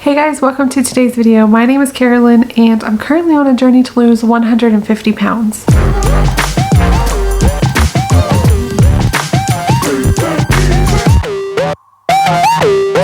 Hey guys, welcome to today's video. My name is Carolyn and I'm currently on a journey to lose 150 pounds.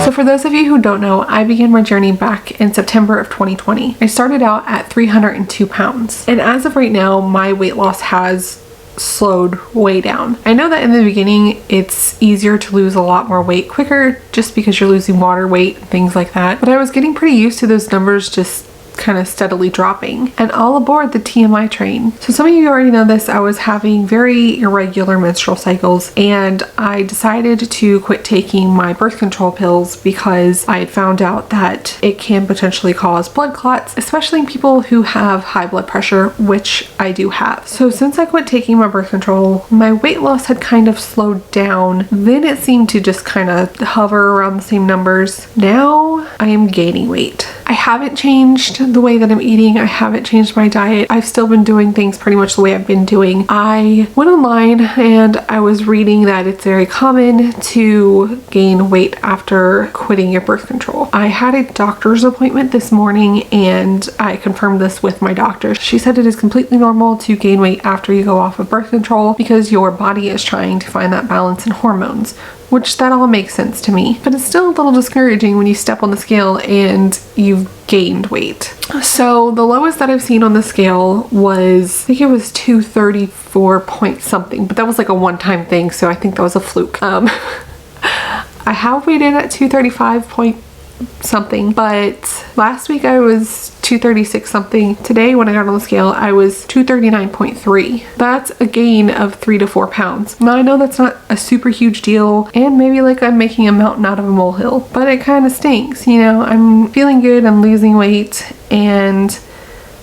So for those of you who don't know, I began my journey back in September of 2020. I started out at 302 pounds. And as of right now, my weight loss has slowed way down. I know that in the beginning it's easier to lose a lot more weight quicker just because you're losing water weight and things like that, but I was getting pretty used to those numbers just kind of steadily dropping, and all aboard the TMI train. So some of you already know this, I was having very irregular menstrual cycles and I decided to quit taking my birth control pills because I had found out that it can potentially cause blood clots, especially in people who have high blood pressure, which I do have. So since I quit taking my birth control, my weight loss had kind of slowed down. Then it seemed to just kind of hover around the same numbers. Now I am gaining weight. I haven't changed the way that I'm eating. I haven't changed my diet. I've still been doing things pretty much the way I've been doing. I went online and I was reading that it's very common to gain weight after quitting your birth control. I had a doctor's appointment this morning and I confirmed this with my doctor. She said it is completely normal to gain weight after you go off of birth control because your body is trying to find that balance in hormones, which that all makes sense to me. But it's still a little discouraging when you step on the scale and you've gained weight. So the lowest that I've seen on the scale was, I think it was 234 point something, but that was like a one-time thing, so I think that was a fluke. I have weighed in at 235 point something, but last week I was 236 something. Today when I got on the scale I was 239.3. That's a gain of 3 to 4 pounds. Now I know that's not a super huge deal and maybe like I'm making a mountain out of a molehill, but it kind of stinks, you know. I'm feeling good, I'm losing weight, and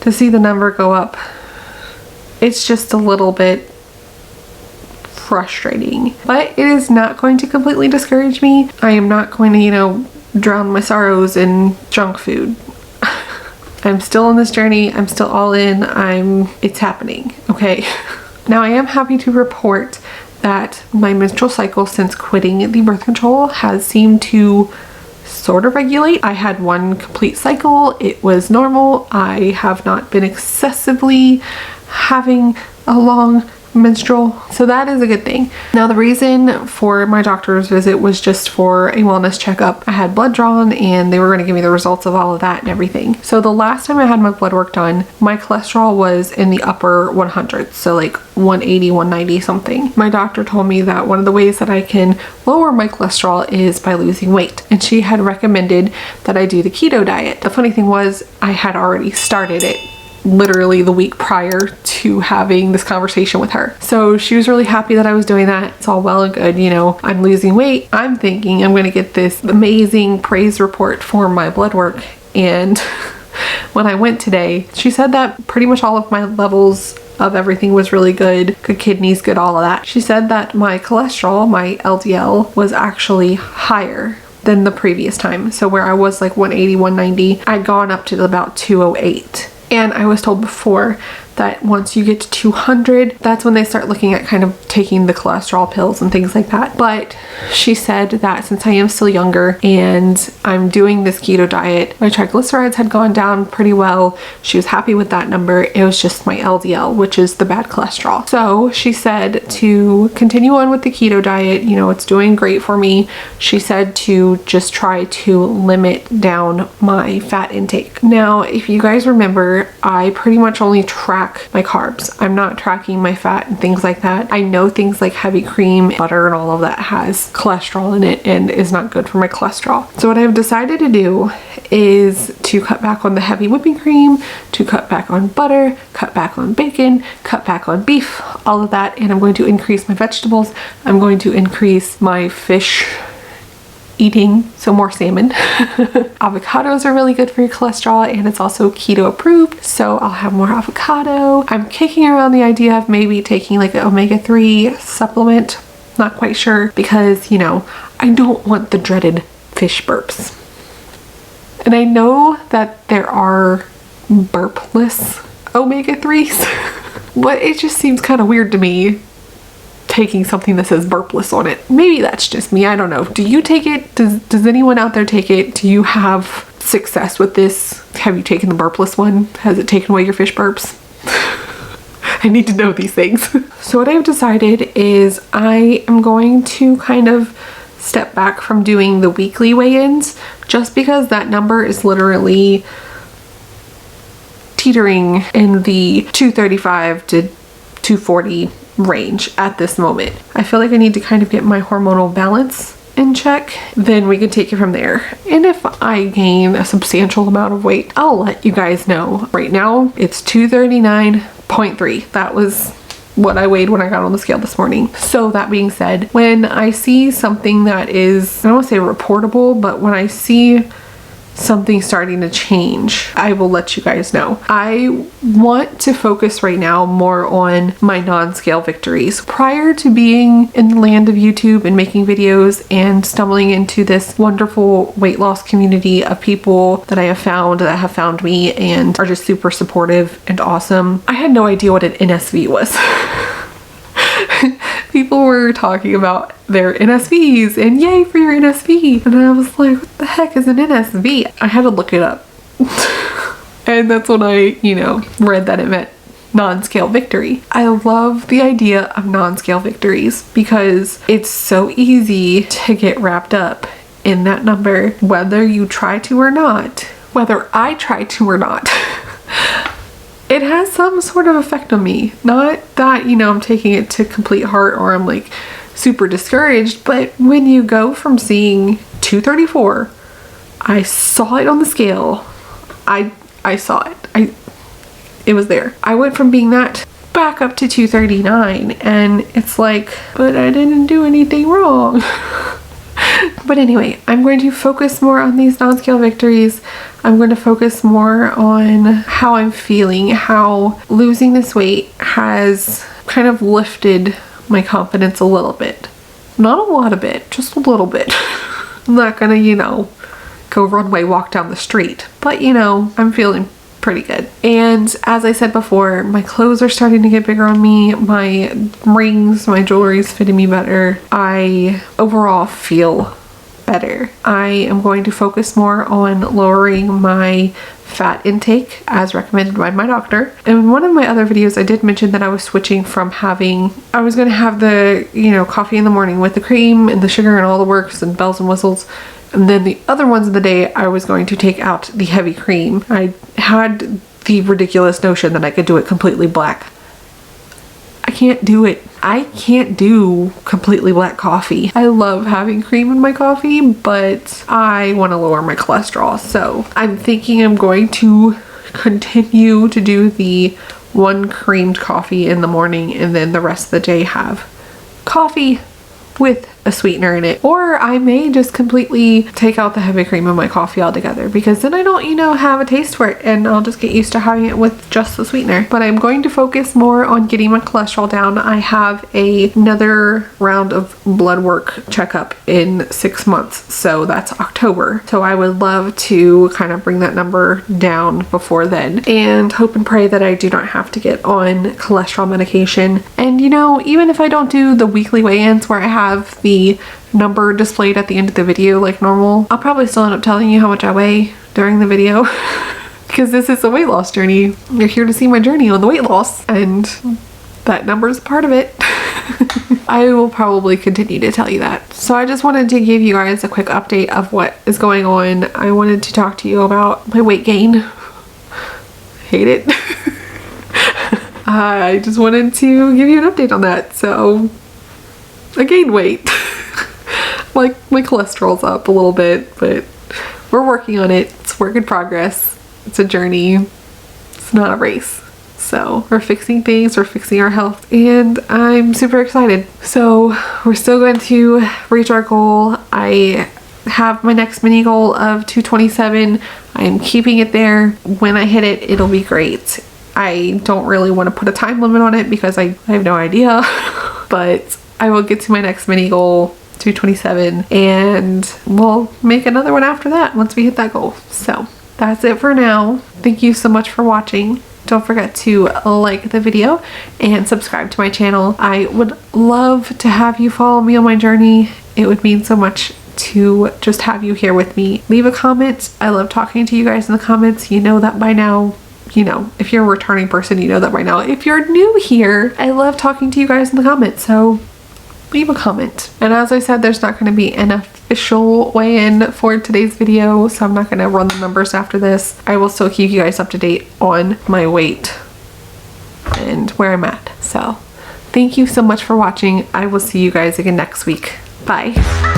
to see the number go up, it's just a little bit frustrating, but it is not going to completely discourage me. I am not going to, you know, drown my sorrows in junk food. I'm still on this journey. I'm still all in. It's happening, okay? Now I am happy to report that my menstrual cycle since quitting the birth control has seemed to sort of regulate. I had one complete cycle. It was normal. I have not been excessively having a long menstrual, so that is a good thing. Now the reason for my doctor's visit was just for a wellness checkup. I had blood drawn and they were going to give me the results of all of that and everything. So the last time I had my blood work done, my cholesterol was in the upper 100s, so like 180, 190 something. My doctor told me that one of the ways that I can lower my cholesterol is by losing weight, and she had recommended that I do the keto diet. The funny thing was I had already started it literally the week prior to having this conversation with her. So she was really happy that I was doing that. It's all well and good, you know, I'm losing weight. I'm thinking I'm going to get this amazing praise report for my blood work. And when I went today, she said that pretty much all of my levels of everything was really good. Good kidneys, good all of that. She said that my cholesterol, my LDL, was actually higher than the previous time. So where I was like 180, 190, I'd gone up to about 208. And I was told before that once you get to 200, that's when they start looking at kind of taking the cholesterol pills and things like that. But she said that since I am still younger and I'm doing this keto diet, my triglycerides had gone down pretty well. She was happy with that number. It was just my LDL, which is the bad cholesterol. So she said to continue on with the keto diet. You know, it's doing great for me. She said to just try to limit down my fat intake. Now, if you guys remember, I pretty much only track my carbs. I'm not tracking my fat and things like that. I know things like heavy cream, butter, and all of that has cholesterol in it and is not good for my cholesterol. So what I've decided to do is to cut back on the heavy whipping cream, to cut back on butter, cut back on bacon, cut back on beef, all of that, and I'm going to increase my vegetables. I'm going to increase my fish eating, so more salmon. Avocados are really good for your cholesterol and it's also keto approved, so I'll have more avocado. I'm kicking around the idea of maybe taking like an omega-3 supplement. Not quite sure because, you know, I don't want the dreaded fish burps. And I know that there are burpless omega-3s, but it just seems kind of weird to me taking something that says burpless on it. Maybe that's just me, I don't know. Do you take it? Does anyone out there take it? Do you have success with this. Have you taken the burpless one? Has it taken away your fish burps? I need to know these things. So what I've decided is I am going to kind of step back from doing the weekly weigh-ins, just because that number is literally teetering in the 235 to 240 range at this moment. I feel like I need to kind of get my hormonal balance in check, then we can take it from there. And if I gain a substantial amount of weight, I'll let you guys know. Right now it's 239.3. That was what I weighed when I got on the scale this morning. So that being said, when I see something that is, I don't want to say reportable, but when I see something starting to change, I will let you guys know. I want to focus right now more on my non-scale victories. Prior to being in the land of YouTube and making videos and stumbling into this wonderful weight loss community of people that I have found that have found me and are just super supportive and awesome, I had no idea what an NSV was. People were talking about their NSVs and yay for your NSV. And I was like, what the heck is an NSV? I had to look it up. And that's when I, read that it meant non-scale victory. I love the idea of non-scale victories because it's so easy to get wrapped up in that number, whether you try to or not, whether I try to or not. It has some sort of effect on me. Not that, I'm taking it to complete heart or I'm like super discouraged, but when you go from seeing 234, I saw it on the scale. I saw it. It was there. I went from being that back up to 239 and it's like, but I didn't do anything wrong. But anyway, I'm going to focus more on these non-scale victories. I'm going to focus more on how I'm feeling, how losing this weight has kind of lifted my confidence a little bit. Not a lot of it, just a little bit. I'm not gonna, go runway walk down the street, but I'm feeling pretty good. And as I said before, my clothes are starting to get bigger on me. My rings, my jewelry is fitting me better. I overall feel better. I am going to focus more on lowering my fat intake as recommended by my doctor. In one of my other videos, I did mention that I was switching from I was going to have the, coffee in the morning with the cream and the sugar and all the works and bells and whistles. And then the other ones of the day, I was going to take out the heavy cream. I had the ridiculous notion that I could do it completely black. I can't do it. I can't do completely black coffee. I love having cream in my coffee, but I want to lower my cholesterol. So I'm thinking I'm going to continue to do the one creamed coffee in the morning and then the rest of the day have coffee with a sweetener in it. Or I may just completely take out the heavy cream in my coffee altogether, because then I don't, have a taste for it and I'll just get used to having it with just the sweetener. But I'm going to focus more on getting my cholesterol down. I have another round of blood work checkup in 6 months, so that's October. So I would love to kind of bring that number down before then and hope and pray that I do not have to get on cholesterol medication. And even if I don't do the weekly weigh-ins where I have the number displayed at the end of the video like normal, I'll probably still end up telling you how much I weigh during the video because this is a weight loss journey. You're here to see my journey on the weight loss, and that number is a part of it. I will probably continue to tell you that. So I just wanted to give you guys a quick update of what is going on. I wanted to talk to you about my weight gain. Hate it. I just wanted to give you an update on that. So I gained weight. Like, my cholesterol's up a little bit, but we're working on it. It's work in progress. It's a journey. It's not a race. So we're fixing things, we're fixing our health, and I'm super excited. So we're still going to reach our goal. I have my next mini goal of 227. I'm keeping it there. When I hit it, it'll be great. I don't really want to put a time limit on it because I have no idea, but I will get to my next mini goal, 227, and we'll make another one after that once we hit that goal. So that's it for now. Thank you so much for watching. Don't forget to like the video and subscribe to my channel. I would love to have you follow me on my journey. It would mean so much to just have you here with me. Leave a comment. I love talking to you guys in the comments. You know that by now. You know, if you're a returning person, you know that by now. If you're new here, I love talking to you guys in the comments, so leave a comment. And as I said, there's not going to be an official weigh-in for today's video, so I'm not going to run the numbers after this. I will still keep you guys up to date on my weight and where I'm at. So thank you so much for watching. I will see you guys again next week. Bye.